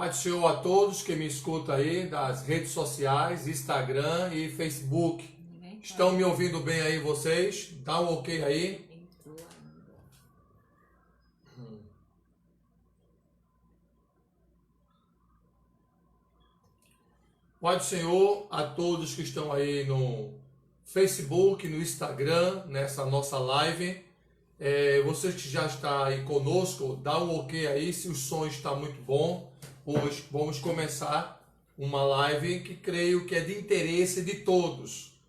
Paz do Senhor a todos que me escutam aí das redes sociais, Instagram e Facebook. Estão me ouvindo bem aí vocês? Dá um ok aí. Paz do Senhor a todos que estão aí no Facebook, no Instagram, nessa nossa live. Vocês que já estão aí conosco, dá um ok aí se o som está muito bom. Hoje vamos começar uma live que creio que é de interesse de todos.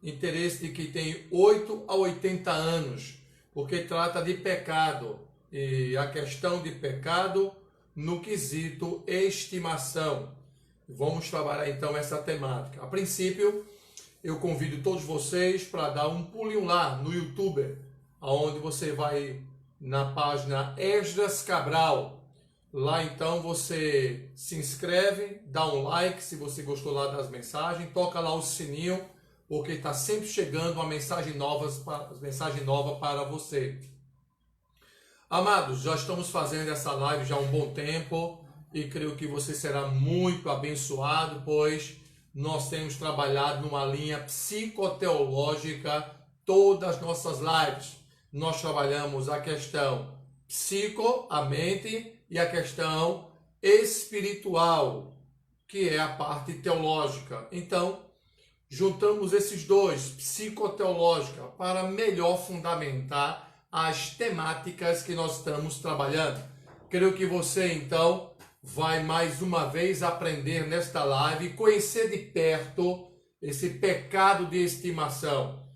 Interesse de quem tem 8 a 80 anos, porque trata de pecado. E a questão de pecado no quesito estimação. Vamos trabalhar então essa temática. A princípio, eu convido todos vocês para dar um pulinho lá no YouTube, onde você vai na página Esdras Cabral. Lá então você se inscreve, dá um like se você gostou lá das mensagens, toca lá o sininho, porque está sempre chegando uma mensagem nova para você. Amados, já estamos fazendo essa live já há um bom tempo e creio que você será muito abençoado, pois nós temos trabalhado numa linha psicoteológica todas as nossas lives. Nós trabalhamos a questão psico, a mente, e a questão espiritual, que é a parte teológica. Então, juntamos esses dois, psicoteológica, para melhor fundamentar as temáticas que nós estamos trabalhando. Creio que você, então, vai mais uma vez aprender nesta live, conhecer de perto esse pecado de estimação.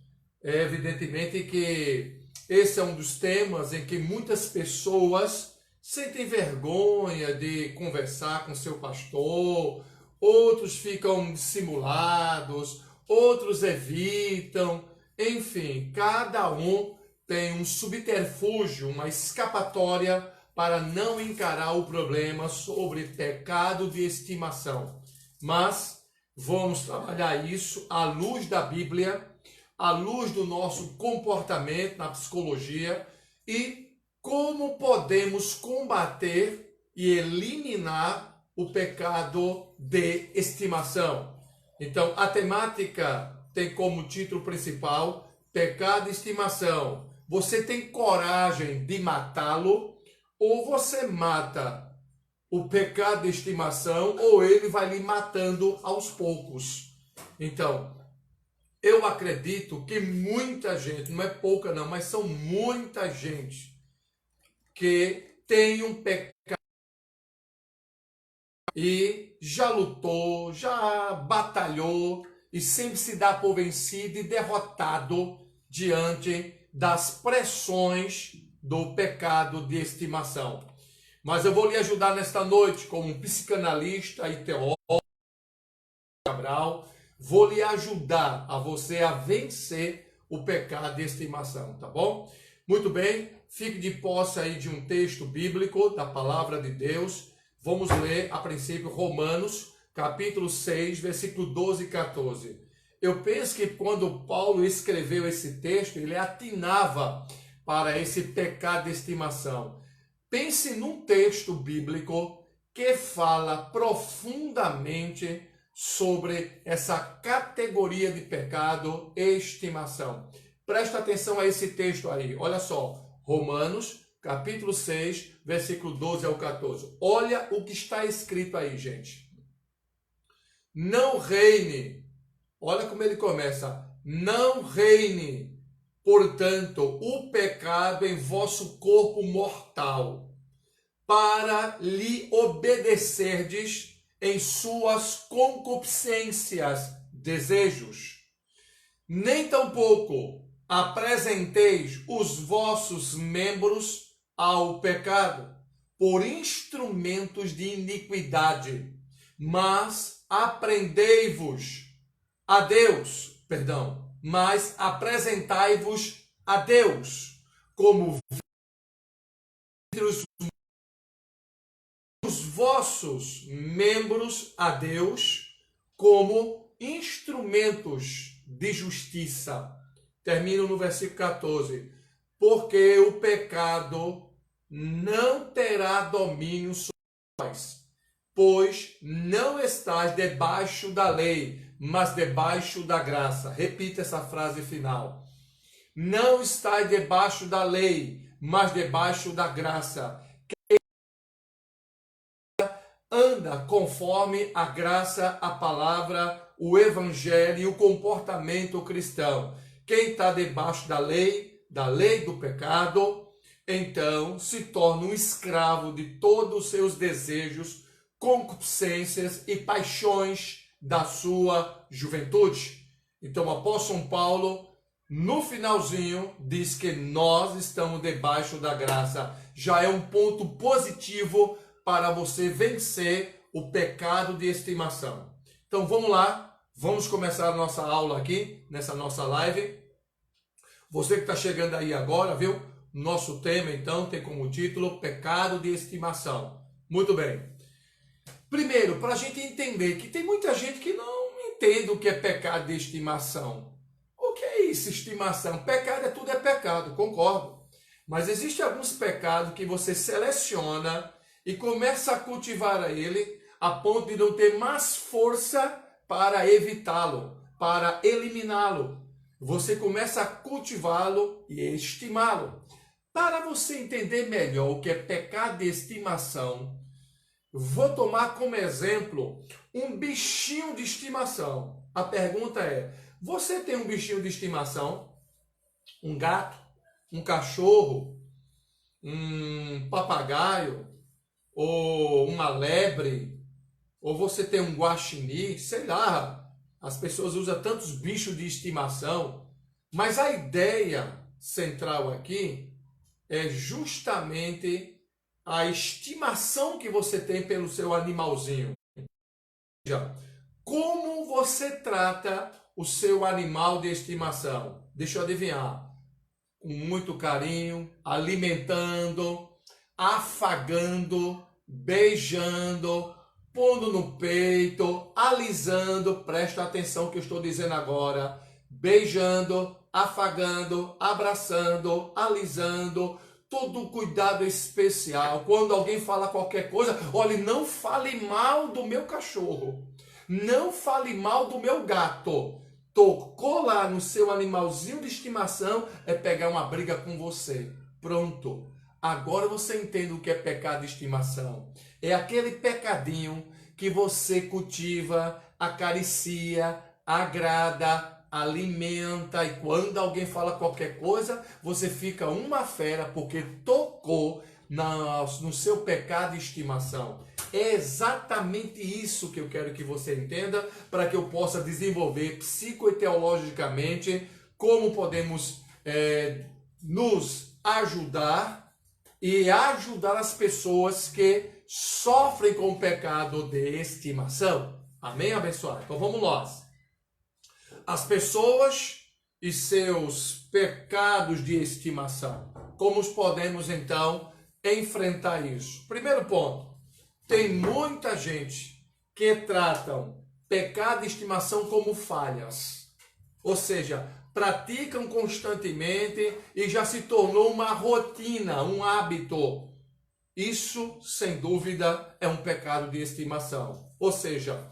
É evidentemente que esse é um dos temas em que muitas pessoas sentem vergonha de conversar com seu pastor, outros ficam dissimulados, outros evitam, enfim, cada um tem um subterfúgio, uma escapatória para não encarar o problema sobre pecado de estimação. Mas vamos trabalhar isso à luz da Bíblia, à luz do nosso comportamento na psicologia e como podemos combater e eliminar o pecado de estimação. Então, a temática tem como título principal pecado de estimação. Você tem coragem de matá-lo ou você mata o pecado de estimação ou ele vai lhe matando aos poucos? Então, eu acredito que muita gente, não é pouca não, mas são muita gente que tem um pecado e já lutou, já batalhou e sempre se dá por vencido e derrotado diante das pressões do pecado de estimação. Mas eu vou lhe ajudar nesta noite como um psicanalista e teólogo, Cabral, vou lhe ajudar a você a vencer o pecado de estimação, tá bom? Muito bem, fique de posse aí de um texto bíblico da palavra de Deus. Vamos ler a princípio Romanos, capítulo 6, versículo 12 e 14. Eu penso que quando Paulo escreveu esse texto, ele atinava para esse pecado de estimação. Pense num texto bíblico que fala profundamente sobre essa categoria de pecado e estimação. Presta atenção a esse texto aí. Olha só, Romanos, capítulo 6, versículo 12 ao 14. Olha o que está escrito aí, gente. Não reine. Olha como ele começa. Não reine, portanto, o pecado em vosso corpo mortal, para lhe obedecerdes em suas concupiscências, desejos. Nem tampouco apresenteis os vossos membros ao pecado por instrumentos de iniquidade, mas mas apresentai-vos a Deus como os vossos membros a Deus como instrumentos de justiça. Termino no versículo 14. Porque o pecado não terá domínio sobre nós, pois não estás debaixo da lei, mas debaixo da graça. Repita essa frase final. Não estás debaixo da lei, mas debaixo da graça. Anda conforme a graça, a palavra, o evangelho e o comportamento cristão. Quem está debaixo da lei do pecado, então se torna um escravo de todos os seus desejos, concupiscências e paixões da sua juventude. Então o apóstolo São Paulo, no finalzinho, diz que nós estamos debaixo da graça. Já é um ponto positivo para você vencer o pecado de estimação. Então vamos lá, vamos começar a nossa aula aqui, nessa nossa live. Você que está chegando aí agora, viu? Nosso tema então tem como título Pecado de Estimação. Muito bem. Primeiro, para a gente entender que tem muita gente que não entende o que é pecado de estimação. O que é isso, estimação? Pecado tudo é pecado, concordo. Mas existem alguns pecados que você seleciona e começa a cultivar a ele a ponto de não ter mais força para evitá-lo, para eliminá-lo. Você começa a cultivá-lo e estimá-lo. Para você entender melhor o que é pecado de estimação, vou tomar como exemplo um bichinho de estimação. A pergunta é, você tem um bichinho de estimação? Um gato? Um cachorro? Um papagaio? Ou uma lebre? Ou você tem um guaxinim? Sei lá, as pessoas usam tantos bichos de estimação. Mas a ideia central aqui é justamente a estimação que você tem pelo seu animalzinho. Veja, como você trata o seu animal de estimação? Deixa eu adivinhar. Com muito carinho, alimentando, afagando, beijando, pondo no peito, alisando. Presta atenção que eu estou dizendo agora. Beijando, afagando, abraçando, alisando, todo cuidado especial. Quando alguém fala qualquer coisa, olhe, não fale mal do meu cachorro, não fale mal do meu gato. Tocou lá no seu animalzinho de estimação, é pegar uma briga com você. Pronto. Agora você entende o que é pecado de estimação. É aquele pecadinho que você cultiva, acaricia, agrada, alimenta, e quando alguém fala qualquer coisa, você fica uma fera porque tocou no seu pecado de estimação. É exatamente isso que eu quero que você entenda, para que eu possa desenvolver psicoteologicamente como podemos nos ajudar e ajudar as pessoas que sofrem com o pecado de estimação. Amém, abençoado? Então vamos lá. As pessoas e seus pecados de estimação. Como podemos, então, enfrentar isso? Primeiro ponto, tem muita gente que tratam pecado de estimação como falhas. Ou seja, praticam constantemente e já se tornou uma rotina, um hábito. Isso, sem dúvida, é um pecado de estimação. Ou seja,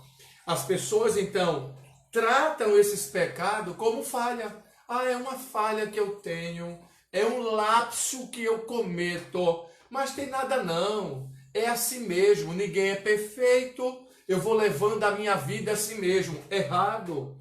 as pessoas, então, tratam esses pecados como falha. Ah, é uma falha que eu tenho, é um lapso que eu cometo, mas tem nada não, é assim mesmo, ninguém é perfeito, eu vou levando a minha vida assim mesmo. Errado.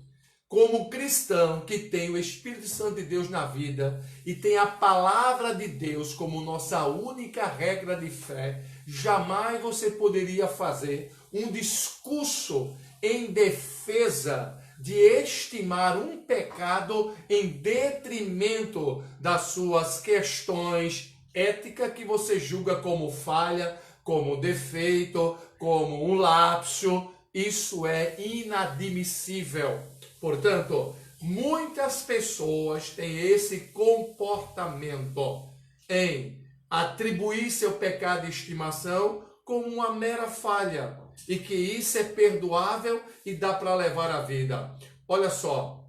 Como cristão que tem o Espírito Santo de Deus na vida e tem a palavra de Deus como nossa única regra de fé, jamais você poderia fazer um discurso em defesa de estimar um pecado em detrimento das suas questões éticas que você julga como falha, como defeito, como um lapso. Isso é inadmissível. Portanto, muitas pessoas têm esse comportamento em atribuir seu pecado de estimação como uma mera falha e que isso é perdoável e dá para levar a vida. Olha só,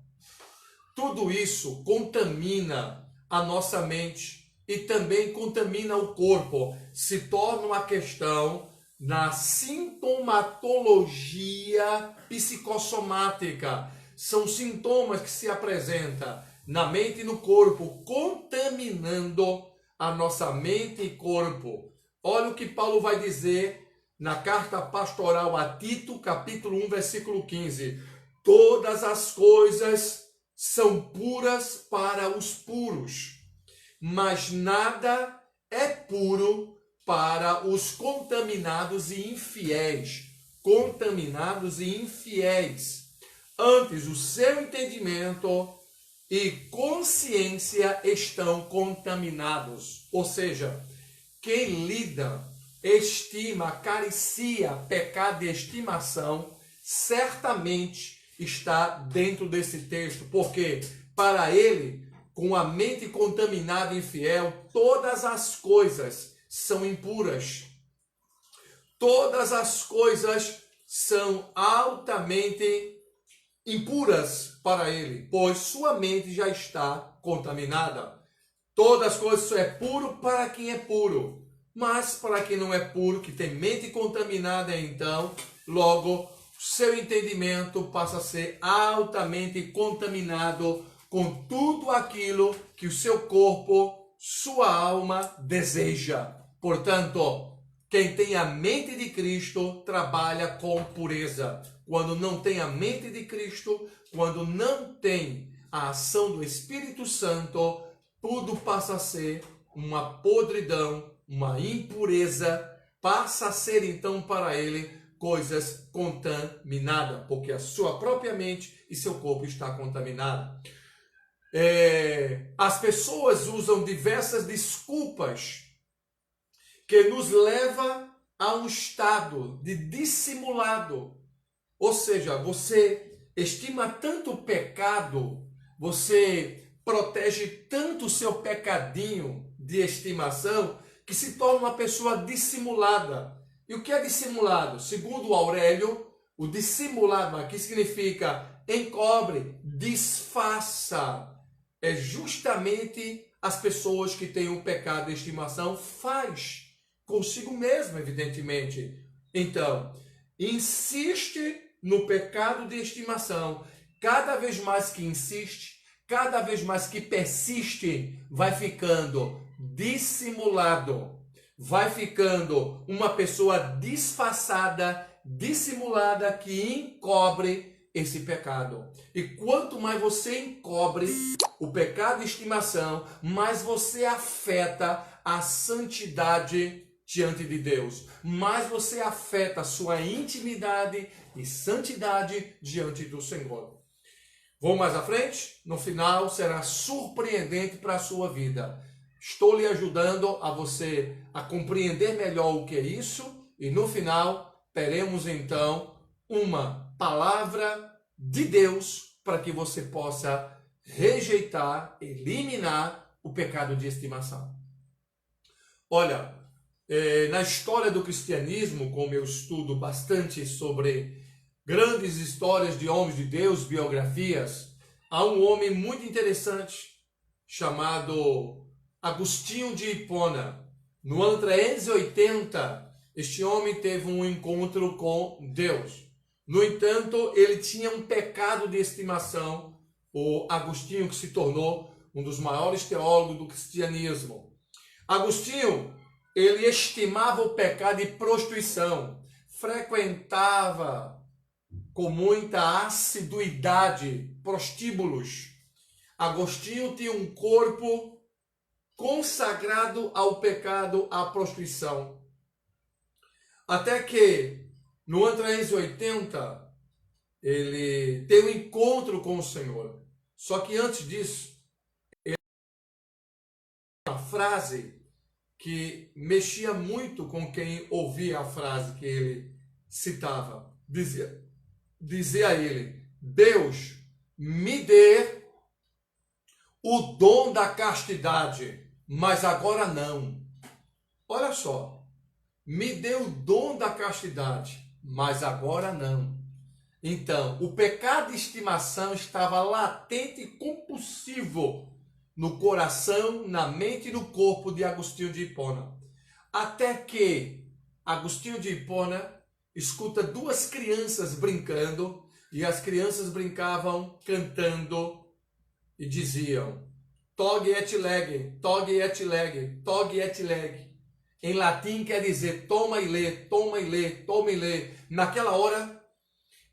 tudo isso contamina a nossa mente e também contamina o corpo. Se torna uma questão na sintomatologia psicossomática. São sintomas que se apresentam na mente e no corpo, contaminando a nossa mente e corpo. Olha o que Paulo vai dizer na carta pastoral a Tito, capítulo 1, versículo 15. Todas as coisas são puras para os puros, mas nada é puro para os contaminados e infiéis. Contaminados e infiéis. Antes, o seu entendimento e consciência estão contaminados. Ou seja, quem lida, estima, acaricia pecado de estimação, certamente está dentro desse texto, porque para ele, com a mente contaminada e infiel, todas as coisas são impuras. Todas as coisas são altamente impuras para ele, pois sua mente já está contaminada. Todas as coisas só é puro para quem é puro, mas para quem não é puro, que tem mente contaminada, então, logo, seu entendimento passa a ser altamente contaminado com tudo aquilo que o seu corpo, sua alma deseja. Portanto, quem tem a mente de Cristo trabalha com pureza. Quando não tem a mente de Cristo, quando não tem a ação do Espírito Santo, tudo passa a ser uma podridão, uma impureza, passa a ser então para ele coisas contaminadas, porque a sua própria mente e seu corpo está contaminado. As pessoas usam diversas desculpas que nos leva a um estado de dissimulado. Ou seja, você estima tanto o pecado, você protege tanto o seu pecadinho de estimação, que se torna uma pessoa dissimulada. E o que é dissimulado? Segundo Aurélio, o dissimulado aqui significa encobre, disfarça. É justamente as pessoas que têm um pecado de estimação faz consigo mesmo, evidentemente. Então, insiste no pecado de estimação. Cada vez mais que insiste, cada vez mais que persiste, vai ficando dissimulado. Vai ficando uma pessoa disfarçada, dissimulada, que encobre esse pecado. E quanto mais você encobre o pecado de estimação, mais você afeta a santidade diante de Deus. Mais você afeta a sua intimidade e santidade diante do Senhor. Vou mais à frente? No final será surpreendente para a sua vida. Estou lhe ajudando a você a compreender melhor o que é isso, e no final teremos então uma palavra de Deus para que você possa rejeitar, eliminar o pecado de estimação. Olha, na história do cristianismo, como eu estudo bastante sobre grandes histórias de homens de Deus, biografias, há um homem muito interessante chamado Agostinho de Hipona. No ano 380, este homem teve um encontro com Deus. No entanto, ele tinha um pecado de estimação, o Agostinho, que se tornou um dos maiores teólogos do cristianismo. Agostinho, ele estimava o pecado de prostituição, frequentava com muita assiduidade prostíbulos. Agostinho tinha um corpo consagrado ao pecado, à prostituição. Até que, no ano 380, ele teve um encontro com o Senhor. Só que antes disso, ele uma frase que mexia muito com quem ouvia a frase que ele citava. Dizia a ele: Deus, me dê o dom da castidade, mas agora não. Olha só, me dê o dom da castidade, mas agora não. Então, o pecado de estimação estava latente e compulsivo no coração, na mente e no corpo de Agostinho de Hipona. Até que Agostinho de Hipona escuta duas crianças brincando, e as crianças brincavam cantando e diziam: tog et lege, tog et lege, tog et lege. Em latim quer dizer toma e lê, toma e lê, toma e lê. Naquela hora,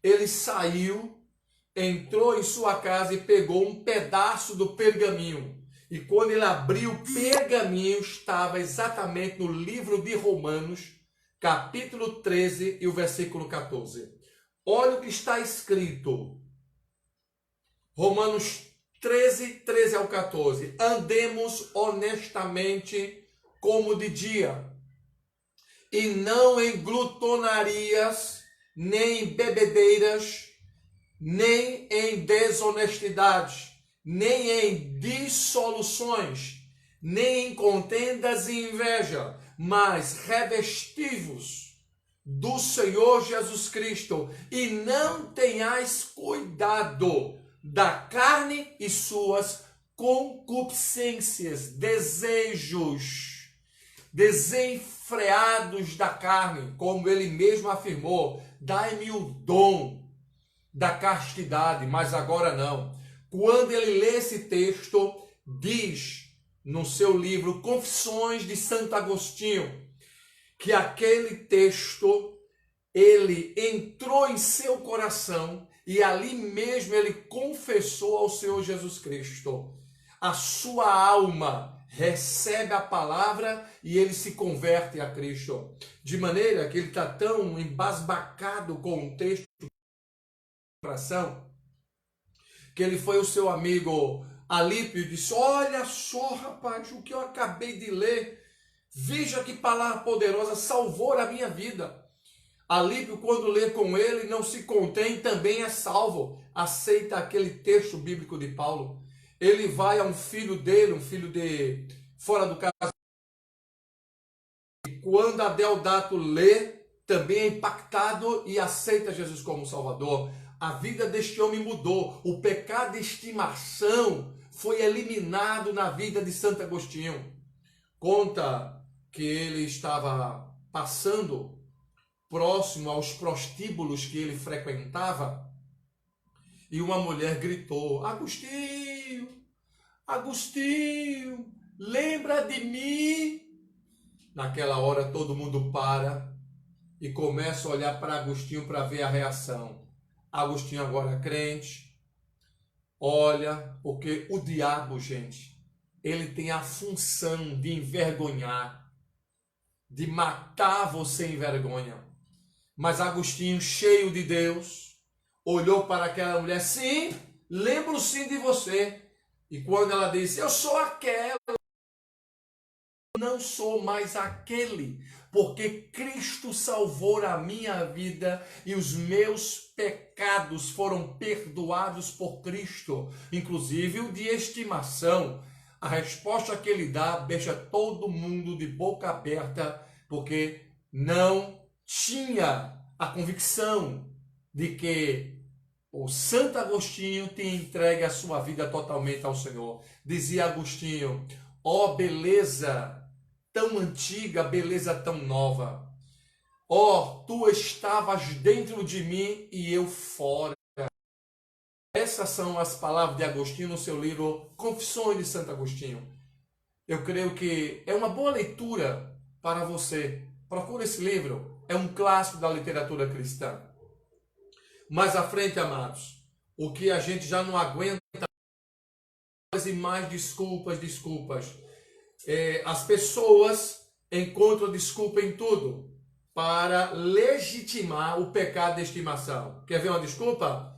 ele saiu, entrou em sua casa e pegou um pedaço do pergaminho. E quando ele abriu o pergaminho, estava exatamente no livro de Romanos, capítulo 13 e o versículo 14. Olha o que está escrito. Romanos 13, 13 ao 14. Andemos honestamente como de dia, e não em glutonarias, nem em bebedeiras, nem em desonestidade, nem em dissoluções, nem em contendas e inveja, mas revestivos do Senhor Jesus Cristo, e não tenhais cuidado da carne e suas concupiscências, desejos desenfreados da carne, como ele mesmo afirmou: dai-me o dom da castidade, mas agora não. Quando ele lê esse texto, diz no seu livro Confissões de Santo Agostinho, que aquele texto, ele entrou em seu coração e ali mesmo ele confessou ao Senhor Jesus Cristo. A sua alma recebe a palavra e ele se converte a Cristo. De maneira que ele está tão embasbacado com o texto do coração, que ele foi o seu amigo Alípio e disse: olha só, rapaz, o que eu acabei de ler. Veja que palavra poderosa, salvou a minha vida. Alípio, quando lê com ele, não se contém, também é salvo. Aceita aquele texto bíblico de Paulo. Ele vai a um filho dele, um filho de fora do casamento. E quando Adeodato lê, também é impactado e aceita Jesus como Salvador. A vida deste homem mudou. O pecado de estimação foi eliminado na vida de Santo Agostinho. Conta que ele estava passando próximo aos prostíbulos que ele frequentava, e uma mulher gritou: Agostinho, Agostinho, lembra de mim? Naquela hora todo mundo para e começa a olhar para Agostinho para ver a reação. Agostinho agora crente, olha, porque o diabo, gente, ele tem a função de envergonhar, de matar você em vergonha. Mas Agostinho, cheio de Deus, olhou para aquela mulher: sim, lembro sim de você. E quando ela disse: eu sou aquela, não sou mais aquele, porque Cristo salvou a minha vida e os meus pecados foram perdoados por Cristo, inclusive o de estimação. A resposta que ele dá deixa todo mundo de boca aberta, porque não tinha a convicção de que o Santo Agostinho tinha entregue a sua vida totalmente ao Senhor. Dizia Agostinho: ó beleza tão antiga, beleza tão nova. Ó, tu estavas dentro de mim e eu fora. Essas são as palavras de Agostinho no seu livro Confissões de Santo Agostinho. Eu creio que é uma boa leitura para você. Procure esse livro. É um clássico da literatura cristã. Mais à frente, amados, o que a gente já não aguenta mais e mais desculpas. As pessoas encontram desculpa em tudo para legitimar o pecado de estimação. Quer ver uma desculpa?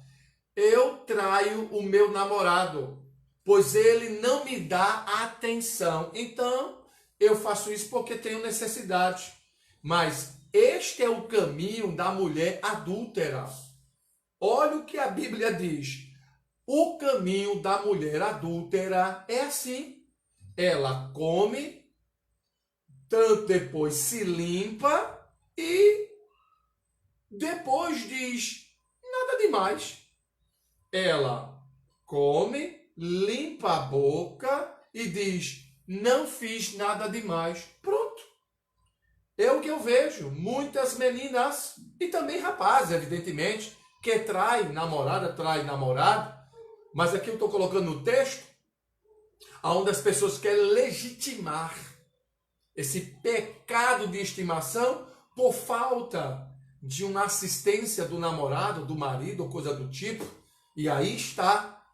Eu traio o meu namorado, pois ele não me dá atenção. Então, eu faço isso porque tenho necessidade. Mas este é o caminho da mulher adúltera. Olha o que a Bíblia diz. O caminho da mulher adúltera é assim. Ela come, tanto depois se limpa e depois diz: nada demais. Ela come, limpa a boca e diz: não fiz nada demais. Pronto. É o que eu vejo muitas meninas, e também rapazes, evidentemente, que traem namorada, traem namorado, mas aqui eu estou colocando no texto, onde as pessoas querem legitimar esse pecado de estimação por falta de uma assistência do namorado, do marido, ou coisa do tipo. E aí está.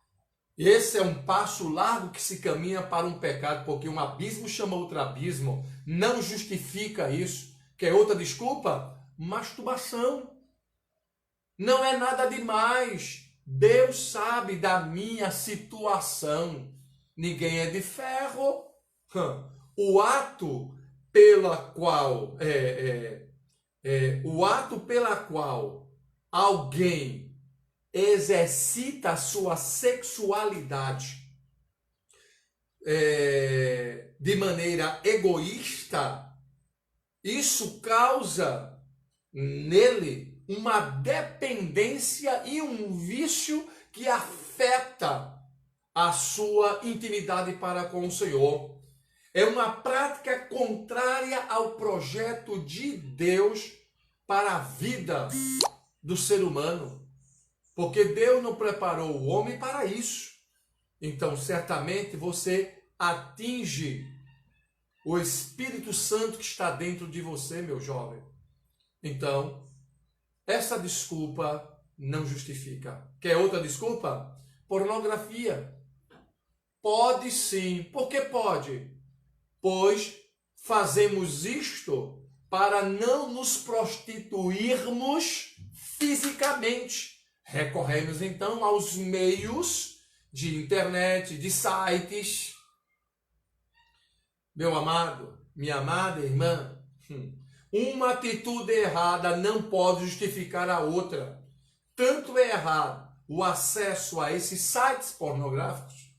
Esse é um passo largo que se caminha para um pecado, porque um abismo chama outro abismo. Não justifica isso. Quer outra desculpa? Masturbação. Não é nada demais. Deus sabe da minha situação. Ninguém é de ferro. O ato pela qual alguém exercita a sua sexualidade de maneira egoísta, isso causa nele uma dependência e um vício que afeta a sua intimidade para com o Senhor. É uma prática contrária ao projeto de Deus para a vida do ser humano. Porque Deus não preparou o homem para isso. Então, certamente, você atinge o Espírito Santo que está dentro de você, meu jovem. Então, essa desculpa não justifica. Quer outra desculpa? Pornografia. Pode sim. Por que pode? Pois fazemos isto para não nos prostituirmos fisicamente. Recorremos então aos meios de internet, de sites. Meu amado, minha amada irmã, uma atitude errada não pode justificar a outra. Tanto é errado o acesso a esses sites pornográficos,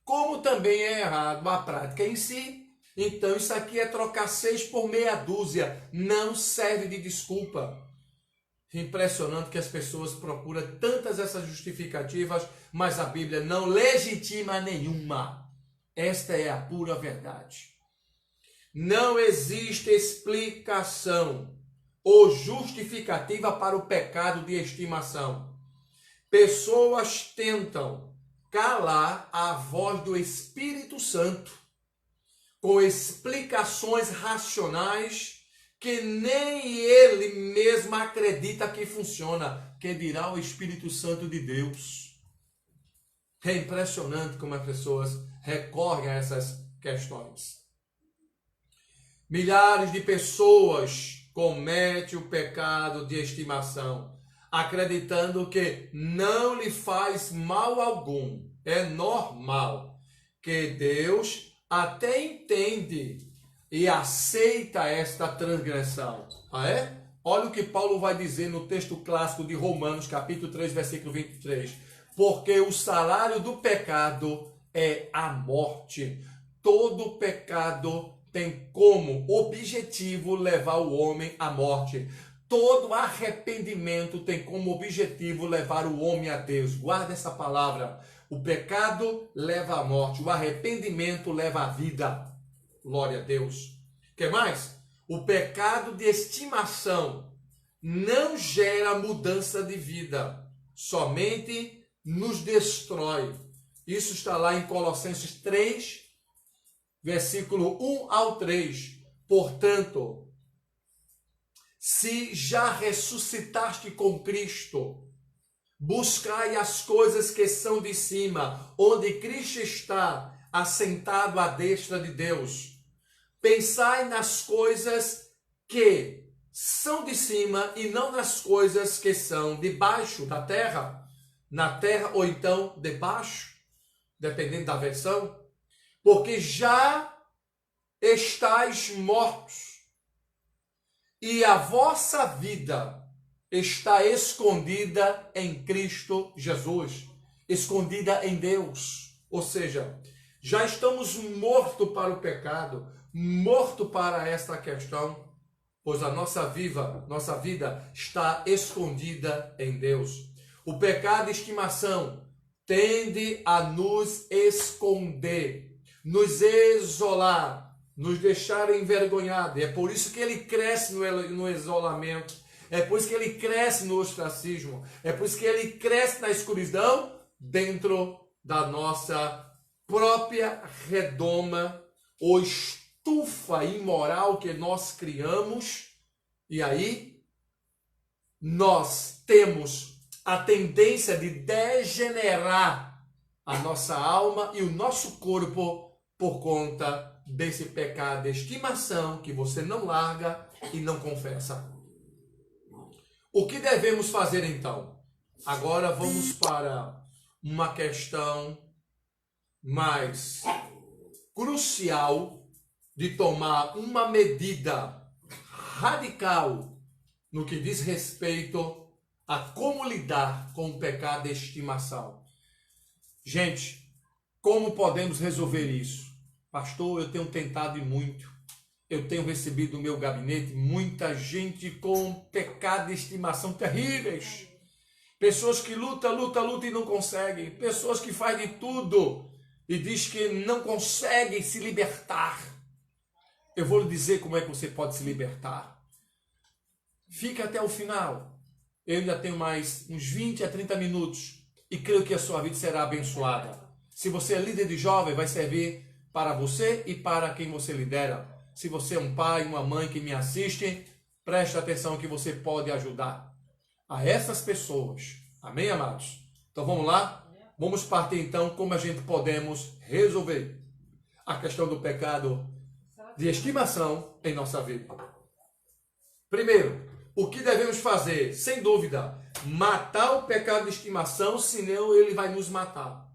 como também é errado a prática em si. Então isso aqui é trocar 6 por meia dúzia, não serve de desculpa. Impressionante que as pessoas procuram tantas essas justificativas, mas a Bíblia não legitima nenhuma. Esta é a pura verdade. Não existe explicação ou justificativa para o pecado de estimação. Pessoas tentam calar a voz do Espírito Santo com explicações racionais que nem ele mesmo acredita que funciona, que dirá o Espírito Santo de Deus. É impressionante como as pessoas recorrem a essas questões. Milhares de pessoas cometem o pecado de estimação, acreditando que não lhe faz mal algum. É normal que Deus até entende e aceita esta transgressão. Olha o que Paulo vai dizer no texto clássico de Romanos, capítulo 3, versículo 23. Porque o salário do pecado é a morte. Todo pecado tem como objetivo levar o homem à morte. Todo arrependimento tem como objetivo levar o homem a Deus. Guarda essa palavra. O pecado leva à morte. O arrependimento leva à vida. Glória a Deus. O que mais? O pecado de estimação não gera mudança de vida. Somente nos destrói. Isso está lá em Colossenses 3, versículo 1 ao 3. Portanto, se já ressuscitaste com Cristo, buscai as coisas que são de cima, onde Cristo está assentado à destra de Deus. Pensai nas coisas que são de cima e não nas coisas que são debaixo da terra. Na terra ou então debaixo, dependendo da versão. Porque já estáis mortos e a vossa vida está escondida em Cristo Jesus, escondida em Deus. Ou seja, já estamos mortos para o pecado, mortos para esta questão, pois a nossa vida está escondida em Deus. O pecado de estimação tende a nos esconder, nos isolar nos deixar envergonhados. É por isso que ele cresce no isolamento. É por isso que ele cresce no ostracismo. É por isso que ele cresce na escuridão dentro da nossa própria redoma ou estufa imoral que nós criamos. E aí nós temos a tendência de degenerar a nossa alma e o nosso corpo por conta desse pecado de estimação que você não larga e não confessa. O que devemos fazer então? Agora vamos para uma questão mais crucial de tomar uma medida radical no que diz respeito a como lidar com o pecado de estimação. Gente, como podemos resolver isso? Pastor, eu tenho tentado e muito. Eu tenho recebido no meu gabinete muita gente com pecado de estimação terríveis. Pessoas que lutam e não conseguem. Pessoas que fazem de tudo e diz que não conseguem se libertar. Eu vou lhe dizer como é que você pode se libertar. Fique até o final. Eu ainda tenho mais uns 20 a 30 minutos e creio que a sua vida será abençoada. Se você é líder de jovem, vai servir para você e para quem você lidera. Se você é um pai, uma mãe que me assiste, preste atenção que você pode ajudar a essas pessoas. Amém, amados? Então vamos lá? Vamos partir então como a gente podemos resolver a questão do pecado de estimação em nossa vida. Primeiro, o que devemos fazer? Sem dúvida, matar o pecado de estimação, senão ele vai nos matar.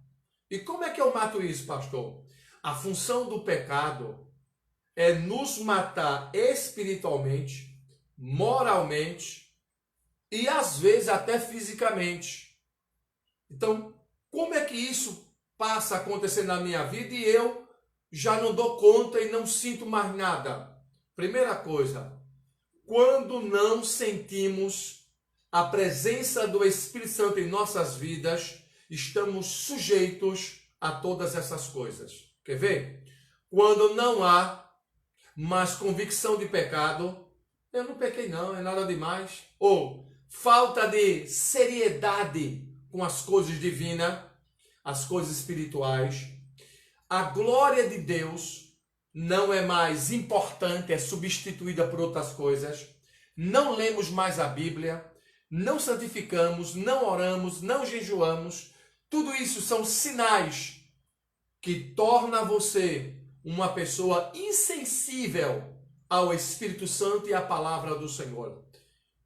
E como é que eu mato isso, pastor? A função do pecado é nos matar espiritualmente, moralmente e às vezes até fisicamente. Então, como é que isso passa a acontecer na minha vida e eu já não dou conta e não sinto mais nada? Primeira coisa, quando não sentimos a presença do Espírito Santo em nossas vidas, estamos sujeitos a todas essas coisas. Quer ver? Quando não há mais convicção de pecado, eu não pequei não, é nada demais. Ou falta de seriedade com as coisas divinas, as coisas espirituais. A glória de Deus não é mais importante, é substituída por outras coisas. Não lemos mais a Bíblia, não santificamos, não oramos, não jejuamos. Tudo isso são sinais que torna você uma pessoa insensível ao Espírito Santo e à palavra do Senhor.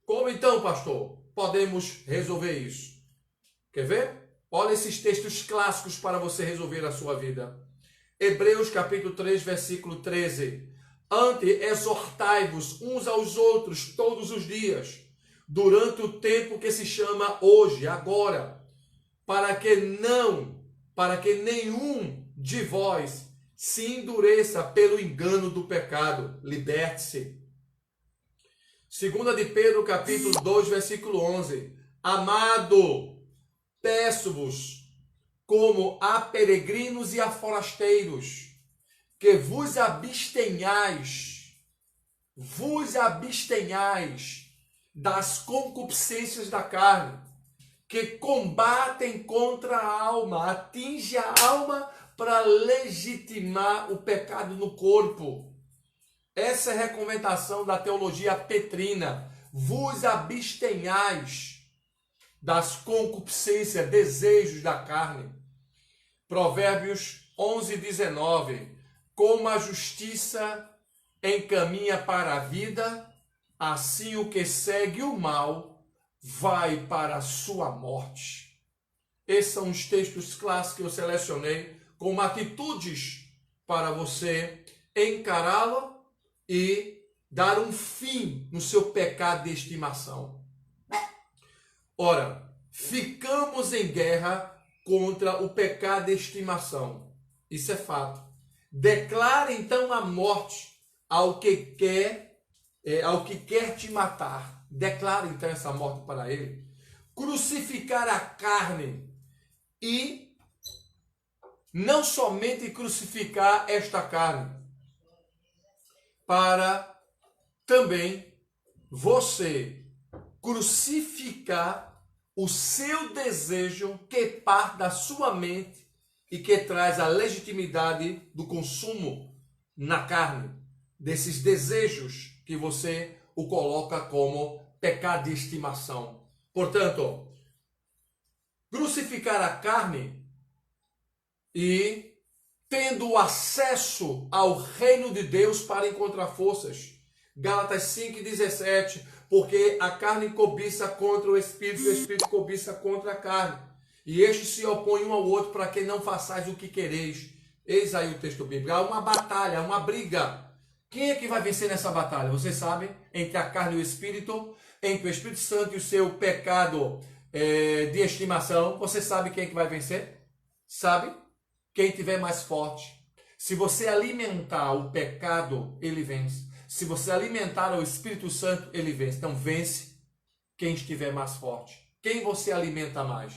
Como então, pastor, podemos resolver isso? Quer ver? Olha esses textos clássicos para você resolver a sua vida. Hebreus capítulo 3, versículo 13. Antes, exortai-vos uns aos outros todos os dias, durante o tempo que se chama hoje, agora, para que nenhum de vós se endureça pelo engano do pecado. Liberte-se. 2 de Pedro, capítulo 2, versículo 11. Amado, peço-vos, como a peregrinos e a forasteiros, que vos abstenhais das concupiscências da carne, que combatem contra a alma, atinge a alma para legitimar o pecado no corpo. Essa é a recomendação da teologia petrina. Vos abstenhais das concupiscências, desejos da carne. Provérbios 11, 19. Como a justiça encaminha para a vida, assim o que segue o mal vai para a sua morte. Esses são os textos clássicos que eu selecionei como atitudes para você encará-lo e dar um fim no seu pecado de estimação. Ora, ficamos em guerra contra o pecado de estimação. Isso é fato. Declara então a morte ao que quer te matar. Declara então essa morte para ele. Crucificar a carne e não somente crucificar esta carne, para também você crucificar o seu desejo que parte da sua mente e que traz a legitimidade do consumo na carne, desses desejos que você o coloca como pecado de estimação. Portanto, crucificar a carne e tendo acesso ao reino de Deus para encontrar forças. Gálatas 5:17, porque a carne cobiça contra o Espírito cobiça contra a carne. E estes se opõem um ao outro para que não façais o que quereis. Eis aí o texto bíblico. Há uma batalha, uma briga. Quem é que vai vencer nessa batalha? Vocês sabem? Entre a carne e o Espírito, entre o Espírito Santo e o seu pecado de estimação. Você sabe quem é que vai vencer? Sabe? Quem tiver mais forte. Se você alimentar o pecado, ele vence. Se você alimentar o Espírito Santo, ele vence. Então vence quem estiver mais forte. Quem você alimenta mais?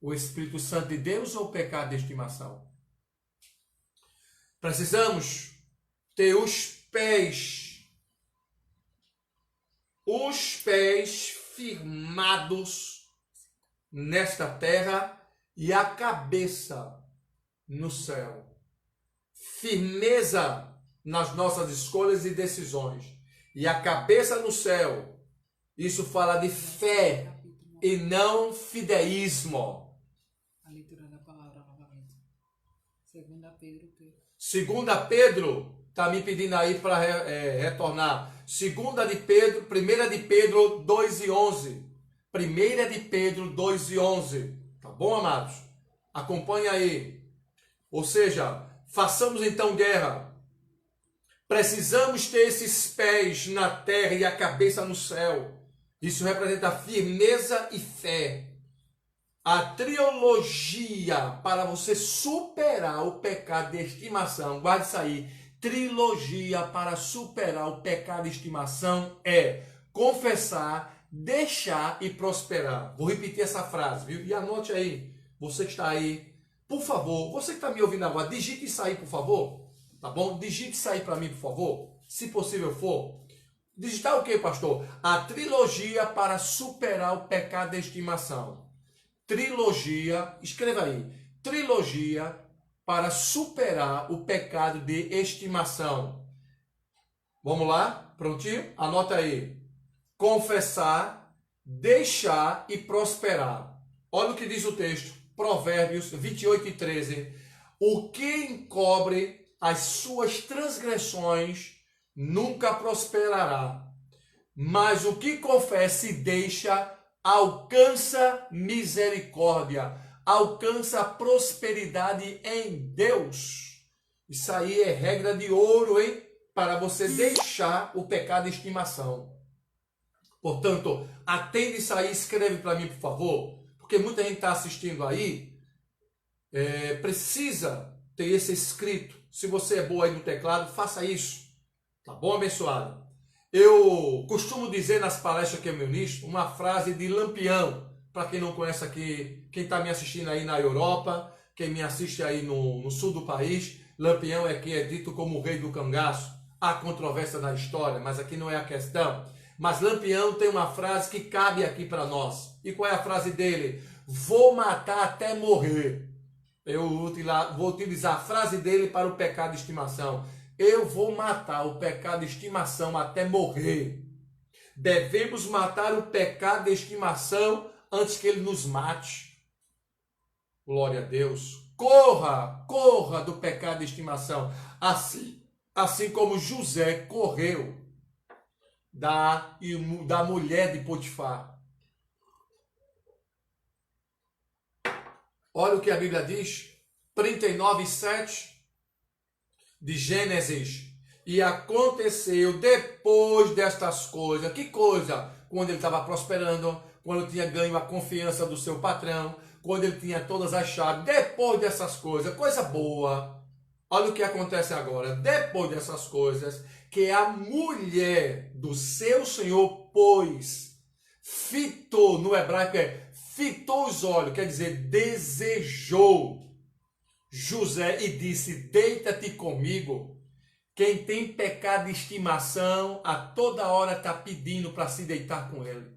O Espírito Santo de Deus ou o pecado de estimação? Precisamos ter os pés firmados nesta terra e a cabeça no céu. Firmeza nas nossas escolhas e decisões. E a cabeça no céu. Isso fala de fé e não fideísmo. A leitura da palavra novamente. 2 Pedro está me pedindo aí para retornar. 1 de Pedro 2:11. 1 de Pedro 2:11. Tá bom, amados? Acompanha aí. Ou seja, façamos então guerra. Precisamos ter esses pés na terra e a cabeça no céu. Isso representa firmeza e fé. A trilogia para você superar o pecado de estimação, guarde isso aí. Trilogia para superar o pecado de estimação é confessar, deixar e prosperar. Vou repetir essa frase, viu? E anote aí, você que está aí, por favor, você que está me ouvindo agora, digite isso aí, por favor. Tá bom? Digite isso aí para mim, por favor. Se possível for. Digitar o que, pastor? A trilogia para superar o pecado de estimação. Trilogia, escreva aí. Trilogia para superar o pecado de estimação. Vamos lá? Prontinho? Anota aí. Confessar, deixar e prosperar. Olha o que diz o texto. Provérbios 28:13. O que encobre as suas transgressões nunca prosperará, mas o que confessa e deixa alcança misericórdia, alcança prosperidade em Deus. Isso aí é regra de ouro, hein? Para você deixar o pecado de estimação. Portanto, atende isso aí, escreve para mim, por favor, porque muita gente está assistindo aí, precisa ter esse escrito. Se você é boa aí no teclado, faça isso. Tá bom, abençoado? Eu costumo dizer nas palestras que eu ministro uma frase de Lampião. Para quem não conhece aqui, quem está me assistindo aí na Europa, quem me assiste aí no sul do país, Lampião é quem é dito como o rei do cangaço. Há controvérsia na história, mas aqui não é a questão. Mas Lampião tem uma frase que cabe aqui para nós. E qual é a frase dele? Vou matar até morrer. Eu vou utilizar a frase dele para o pecado de estimação. Eu vou matar o pecado de estimação até morrer. Devemos matar o pecado de estimação antes que ele nos mate. Glória a Deus. Corra do pecado de estimação. Assim como José correu da mulher de Potifar. Olha o que a Bíblia diz, 39:7 de Gênesis. E aconteceu depois destas coisas. Que coisa? Quando ele estava prosperando, quando tinha ganho a confiança do seu patrão, quando ele tinha todas as chaves. Depois dessas coisas, coisa boa. Olha o que acontece agora. Depois dessas coisas, que a mulher do seu senhor fitou, no hebraico fitou os olhos, quer dizer, desejou José e disse, deita-te comigo. Quem tem pecado de estimação, a toda hora está pedindo para se deitar com ele.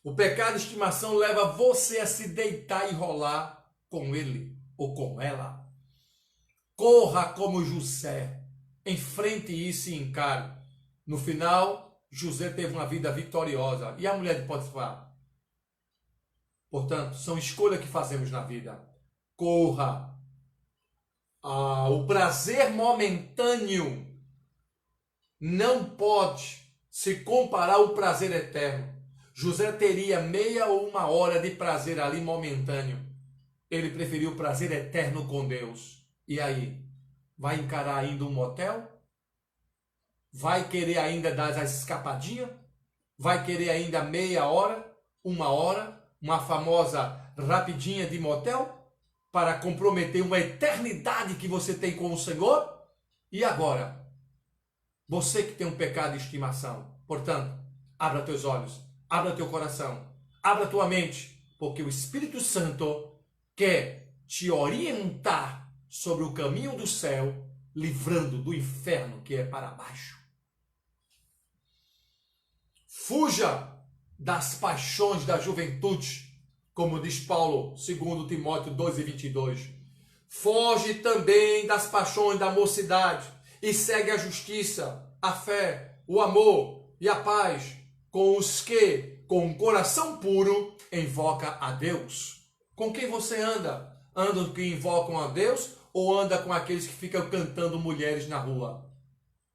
O pecado de estimação leva você a se deitar e rolar com ele ou com ela. Corra como José. Enfrente isso e encare. No final, José teve uma vida vitoriosa. E a mulher de Potifar? Portanto, são escolhas que fazemos na vida. Corra. O prazer momentâneo não pode se comparar ao prazer eterno. José teria meia ou uma hora de prazer ali momentâneo. Ele preferiu o prazer eterno com Deus. E aí? Vai encarar ainda um motel? Vai querer ainda dar as escapadinhas? Vai querer ainda meia hora? Uma famosa rapidinha de motel? Para comprometer uma eternidade que você tem com o Senhor? E agora? Você que tem um pecado de estimação. Portanto, abra teus olhos, abra teu coração, abra tua mente, porque o Espírito Santo quer te orientar sobre o caminho do céu, livrando do inferno que é para baixo. Fuja das paixões da juventude, como diz Paulo, segundo Timóteo 2:22. Foge também das paixões da mocidade e segue a justiça, a fé, o amor e a paz com os que, com um coração puro, invoca a Deus. Com quem você anda? Anda com que invocam a Deus ou anda com aqueles que ficam cantando mulheres na rua?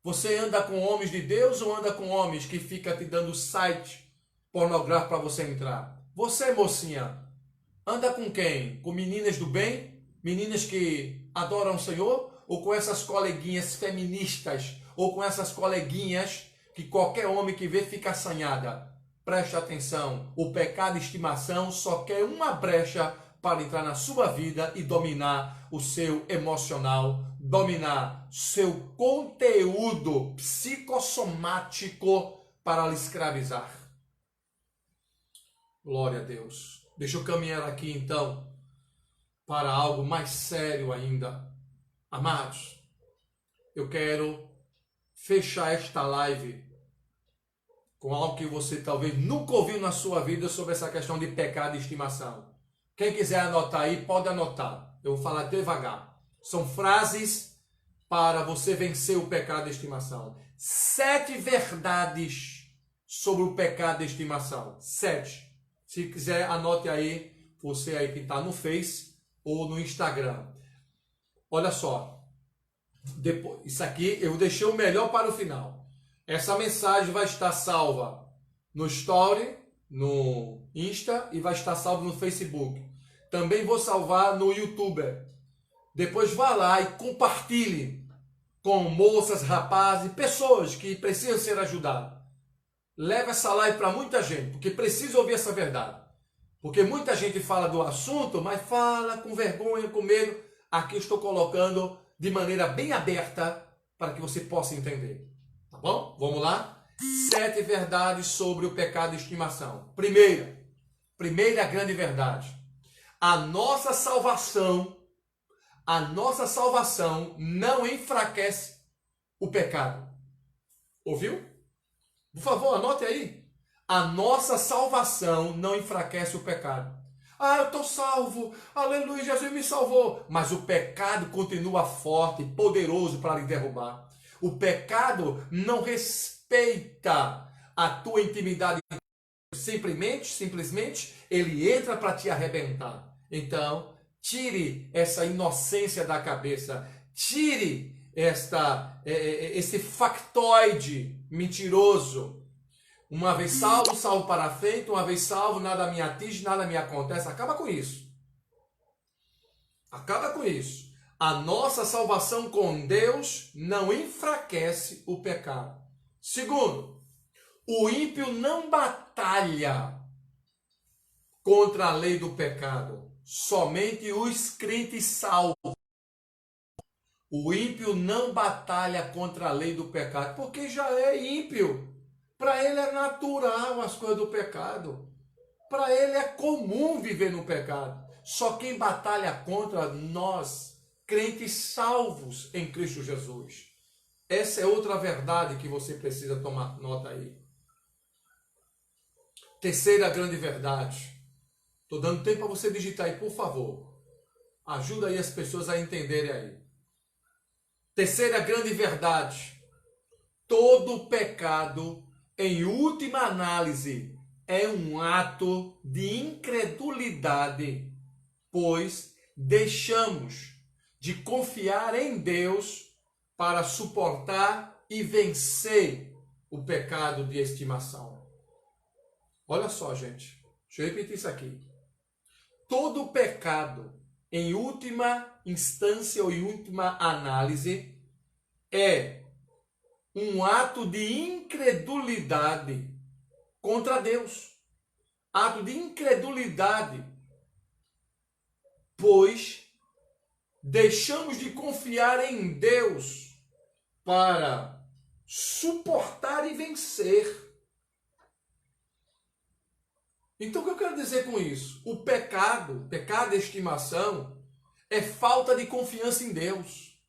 Você anda com homens de Deus ou anda com homens que ficam te dando site pornográfico para você entrar? Você, mocinha, anda com quem? Com meninas do bem? Meninas que adoram o Senhor? Ou com essas coleguinhas feministas? Ou com essas coleguinhas que qualquer homem que vê fica assanhada? Preste atenção, o pecado de estimação só quer uma brecha para entrar na sua vida e dominar o seu emocional, dominar seu conteúdo psicossomático para lhe escravizar. Glória a Deus. Deixa eu caminhar aqui então para algo mais sério ainda. Amados, eu quero fechar esta live com algo que você talvez nunca ouviu na sua vida sobre essa questão de pecado e estimação. Quem quiser anotar aí, pode anotar. Eu vou falar devagar. São frases para você vencer o pecado de estimação. 7 verdades sobre o pecado de estimação. 7. Se quiser, anote aí, você aí que está no Face ou no Instagram. Olha só. Isso aqui eu deixei o melhor para o final. Essa mensagem vai estar salva no Story, no Insta e vai estar salvo no Facebook. Também vou salvar no YouTube. Depois vá lá e compartilhe com moças, rapazes, pessoas que precisam ser ajudadas. Leve essa live para muita gente, porque precisa ouvir essa verdade. Porque muita gente fala do assunto, mas fala com vergonha, com medo. Aqui eu estou colocando de maneira bem aberta para que você possa entender. Tá bom? Vamos lá? 7 verdades sobre o pecado de estimação. Primeira grande verdade. A nossa salvação não enfraquece o pecado. Ouviu? Por favor, anote aí. A nossa salvação não enfraquece o pecado. Ah, eu estou salvo. Aleluia, Jesus me salvou. Mas o pecado continua forte e poderoso para lhe derrubar. O pecado não respeita a tua intimidade. Simplesmente, ele entra para te arrebentar. Então, tire essa inocência da cabeça. Tire esse factoide mentiroso. Uma vez salvo, salvo para frente. Uma vez salvo, nada me atinge, nada me acontece. Acaba com isso. Acaba com isso. A nossa salvação com Deus não enfraquece o pecado. Segundo, o ímpio não batalha contra a lei do pecado. Somente os crentes salvos. O ímpio não batalha contra a lei do pecado, porque já é ímpio. Para ele é natural as coisas do pecado. Para ele é comum viver no pecado. Só quem batalha contra nós, crentes salvos em Cristo Jesus. Essa é outra verdade que você precisa tomar nota aí. Terceira grande verdade. Estou dando tempo para você digitar aí, por favor. Ajuda aí as pessoas a entenderem aí. Terceira grande verdade. Todo pecado, em última análise, é um ato de incredulidade, pois deixamos de confiar em Deus para suportar e vencer o pecado de estimação. Olha só, gente. Deixa eu repetir isso aqui. Todo pecado, em última instância ou em última análise, é um ato de incredulidade contra Deus. Ato de incredulidade, pois deixamos de confiar em Deus para suportar e vencer. Então, o que eu quero dizer com isso? O pecado de estimação, é falta de confiança em Deus.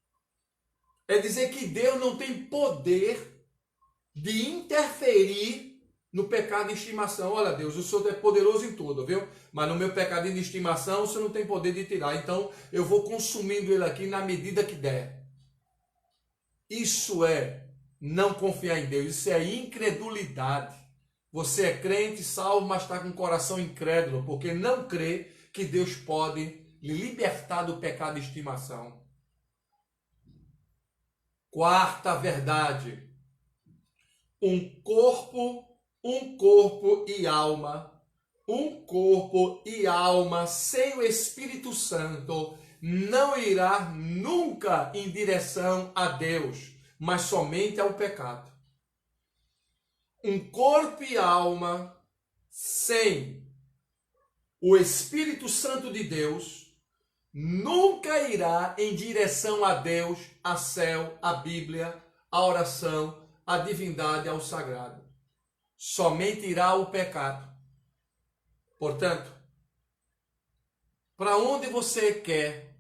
É dizer que Deus não tem poder de interferir no pecado de estimação. Olha, Deus, o Senhor é poderoso em tudo, viu? Mas no meu pecadinho de estimação, o Senhor não tem poder de tirar. Então, eu vou consumindo ele aqui na medida que der. Isso é não confiar em Deus. Isso é incredulidade. Você é crente, salvo, mas está com o coração incrédulo, porque não crê que Deus pode lhe libertar do pecado de estimação. Quarta verdade. Um corpo e alma. Um corpo e alma sem o Espírito Santo não irá nunca em direção a Deus, mas somente ao pecado. Um corpo e alma sem o Espírito Santo de Deus nunca irá em direção a Deus, a céu, a Bíblia, a oração, a divindade, ao sagrado. Somente irá ao pecado. Portanto, para onde você quer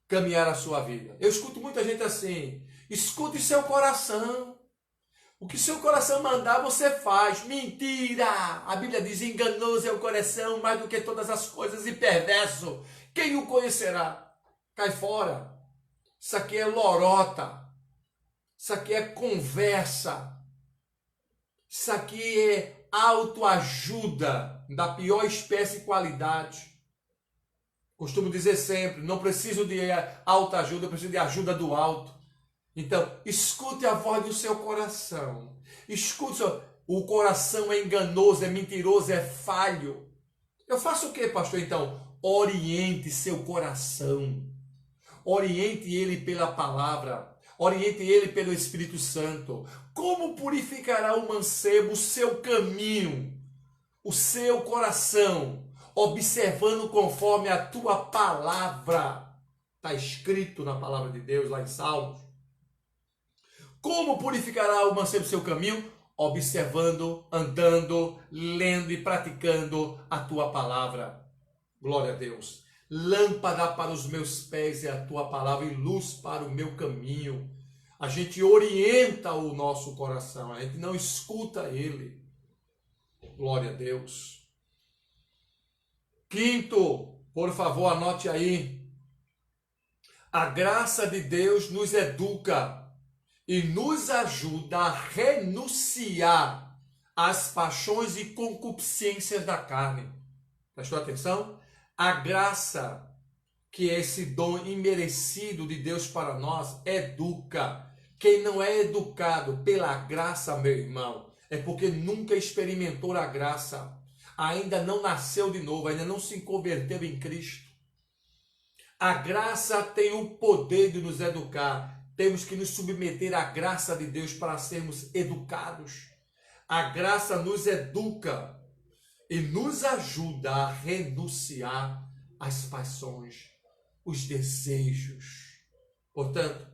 caminhar a sua vida? Eu escuto muita gente assim: escute seu coração. O que seu coração mandar, você faz. Mentira! A Bíblia diz: enganoso é o coração mais do que todas as coisas e perverso. Quem o conhecerá? Cai fora. Isso aqui é lorota. Isso aqui é conversa. Isso aqui é autoajuda da pior espécie e qualidade. Costumo dizer sempre: não preciso de autoajuda, eu preciso de ajuda do alto. Então, escute a voz do seu coração. Escute, o coração é enganoso, é mentiroso, é falho. Eu faço o que, pastor? Então, oriente seu coração. Oriente ele pela palavra. Oriente ele pelo Espírito Santo. Como purificará o mancebo o seu caminho, o seu coração, observando conforme a tua palavra? Está escrito na palavra de Deus, lá em Salmos. Como purificará o mancebo seu caminho? Observando, andando, lendo e praticando a tua palavra. Glória a Deus. Lâmpada para os meus pés é a tua palavra e luz para o meu caminho. A gente orienta o nosso coração, a gente não escuta ele. Glória a Deus. Quinto, por favor, anote aí. A graça de Deus nos educa e nos ajuda a renunciar às paixões e concupiscências da carne. Prestou atenção? A graça, que é esse dom imerecido de Deus para nós, educa. Quem não é educado pela graça, meu irmão, é porque nunca experimentou a graça, ainda não nasceu de novo, ainda não se converteu em Cristo. A graça tem o poder de nos educar. Temos que nos submeter à graça de Deus para sermos educados. A graça nos educa e nos ajuda a renunciar às paixões, os desejos. Portanto,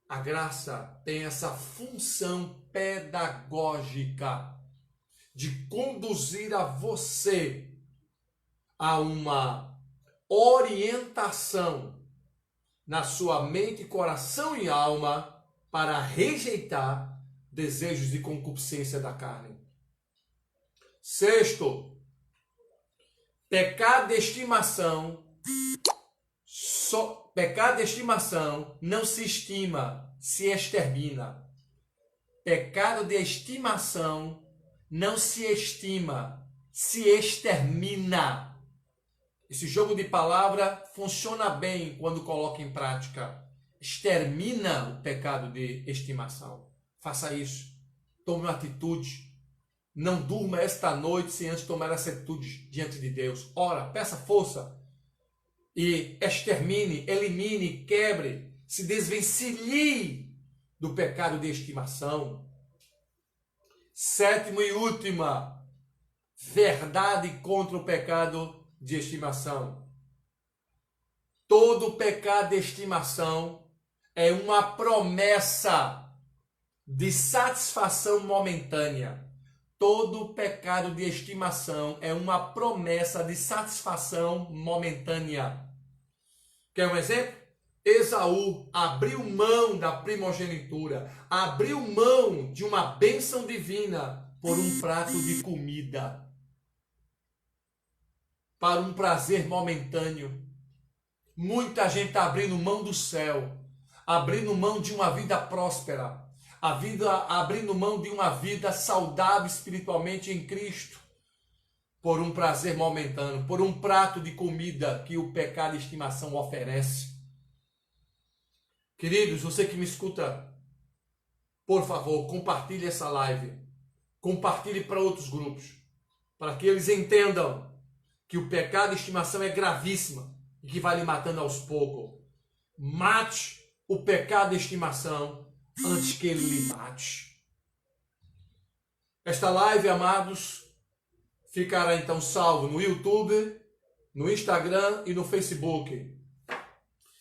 a graça tem essa função pedagógica de conduzir a você a uma orientação na sua mente, coração e alma para rejeitar desejos de concupiscência da carne. Sexto, pecado de estimação. Pecado de estimação não se estima, se extermina. Pecado de estimação não se estima, se extermina. Esse jogo de palavra funciona bem quando coloca em prática. Extermina o pecado de estimação. Faça isso. Tome uma atitude. Não durma esta noite sem antes tomar essa atitude diante de Deus. Ora, peça força e extermine, elimine, quebre, se desvencilhe do pecado de estimação. Sétimo e última, verdade contra o pecado de estimação. Todo pecado de estimação é uma promessa de satisfação momentânea. Todo pecado de estimação é uma promessa de satisfação momentânea. Quer um exemplo? Esaú abriu mão da primogenitura, abriu mão de uma bênção divina por um prato de comida, para um prazer momentâneo. Muita gente está abrindo mão do céu, abrindo mão de uma vida próspera, abrindo mão de uma vida saudável espiritualmente em Cristo, por um prazer momentâneo, por um prato de comida que o pecado de estimação oferece. Queridos, você que me escuta, por favor, compartilhe essa live, compartilhe para outros grupos, para que eles entendam que o pecado de estimação é gravíssimo e que vai lhe matando aos poucos. Mate o pecado de estimação antes que ele lhe mate. Esta live, amados, ficará então salvo no YouTube, no Instagram e no Facebook.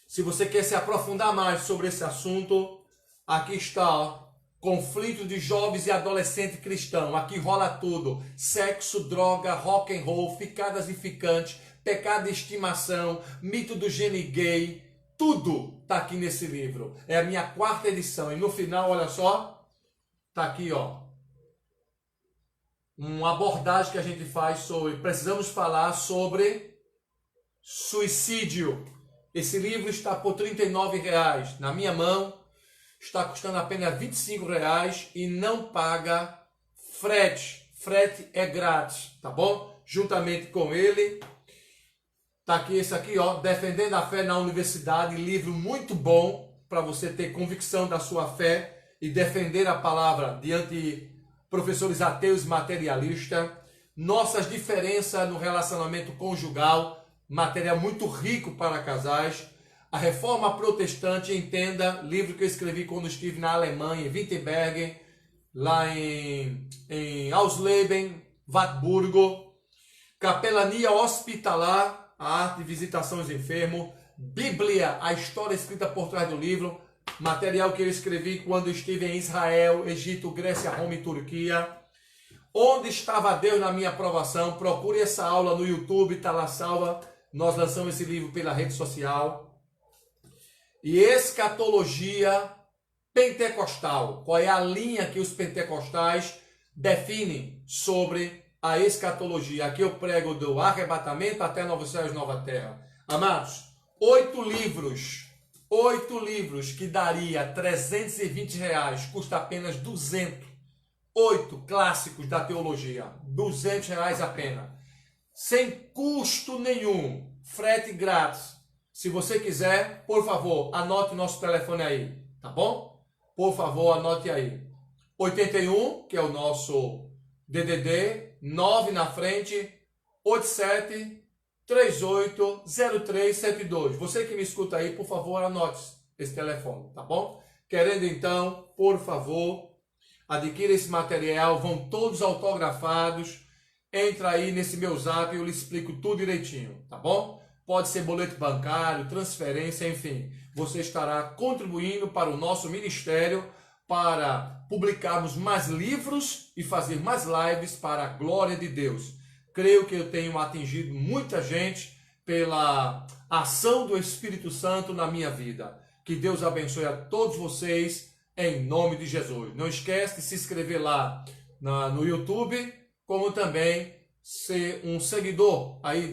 Se você quer se aprofundar mais sobre esse assunto, aqui está, conflito de jovens e adolescentes cristãos. Aqui rola tudo: sexo, droga, rock and roll, ficadas e ficantes, pecado de estimação, mito do gene gay, tudo está aqui nesse livro. É a minha 4ª edição e no final, olha só, está aqui, ó, uma abordagem que a gente faz sobre, precisamos falar sobre suicídio. Esse livro está por R$ 39,00. Na minha mão, está custando apenas R$ 25,00 e não paga frete. Frete é grátis, tá bom? Juntamente com ele, tá aqui esse aqui, ó, Defendendo a Fé na Universidade, livro muito bom para você ter convicção da sua fé e defender a palavra diante de professores ateus e materialistas. Nossas diferenças no relacionamento conjugal, material muito rico para casais. A Reforma Protestante, entenda, livro que eu escrevi quando estive na Alemanha, em Wittenberg, lá em Ausleben, Wartburgo. Capelania Hospitalar, a arte de visitação aos enfermos. Bíblia, a história escrita por trás do livro. Material que eu escrevi quando estive em Israel, Egito, Grécia, Roma e Turquia. Onde estava Deus na minha aprovação? Procure essa aula no YouTube, está lá salva. Nós lançamos esse livro pela rede social. E escatologia pentecostal. Qual é a linha que os pentecostais definem sobre a escatologia? Aqui eu prego do arrebatamento até Novos Céus e Nova Terra. Amados, 8 livros que daria R$320, custa apenas 200. 8 clássicos da teologia, R$200 apenas. Sem custo nenhum, frete grátis. Se você quiser, por favor, anote nosso telefone aí, tá bom? Por favor, anote aí. 81, que é o nosso DDD, 9 na frente, 87 38 0372. Você que me escuta aí, por favor, anote esse telefone, tá bom? Querendo então, por favor, adquira esse material, vão todos autografados. Entra aí nesse meu zap, eu lhe explico tudo direitinho, tá bom? Pode ser boleto bancário, transferência, enfim. Você estará contribuindo para o nosso ministério, para publicarmos mais livros e fazer mais lives para a glória de Deus. Creio que eu tenho atingido muita gente pela ação do Espírito Santo na minha vida. Que Deus abençoe a todos vocês em nome de Jesus. Não esquece de se inscrever lá no YouTube, como também ser um seguidor aí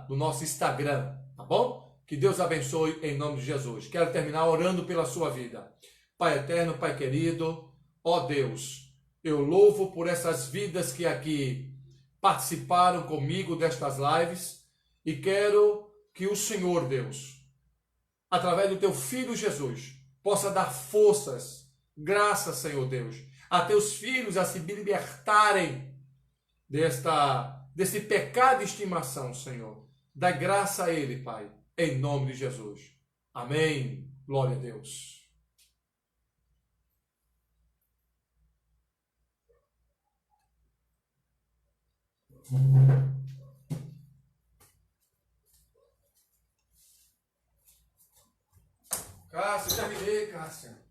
do nosso Instagram, tá bom? Que Deus abençoe em nome de Jesus. Quero terminar orando pela sua vida. Pai eterno, Pai querido, ó Deus, eu louvo por essas vidas que aqui participaram comigo destas lives e quero que o Senhor, Deus, através do teu Filho Jesus, possa dar forças, graças, Senhor Deus, a teus filhos a se libertarem desse pecado de estimação, Senhor. Dá graça a ele, Pai, em nome de Jesus. Amém. Glória a Deus. Cássia, terminei, Cássia.